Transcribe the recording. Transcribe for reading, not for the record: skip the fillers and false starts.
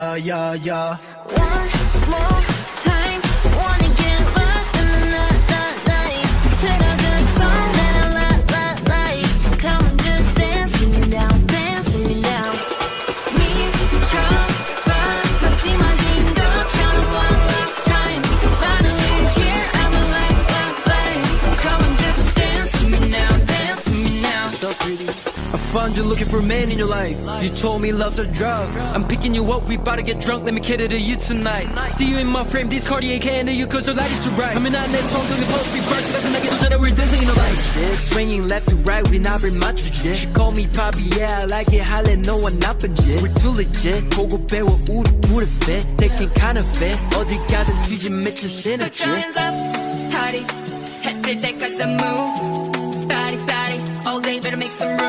Yeah, yeah. One more time, wanna get lost in the night. Play a good song that I like. Come on, just dance with me now, dance with me now. Me, trouble, 묻지 마, 긴 것처럼 one last time. Finally here, I'm like. Come on, just dance with me now, dance with me now. So pretty. I found you looking for a man in your life. You told me love's a drug. I'm picking you up, we about to get drunk. Let me cater to you tonight. See you in my frame, this Cartier can't handle you cause the light is too bright. I'm in that next song, the post reverse. 같은 나게 도전해, we're dancing in the light. Swinging left to right, 우린 앞을 맞추지. She call me Poppy, yeah, I like it. 할래 너와 나쁜 짓. We're too legit. 보고 배워 우리 둘의 fit. Taking kind of fit. 어디 가든 뒤진 미친 Put your synergy. hands up, party. 해뜰 때까지 the move. Body, body, all day better make some room.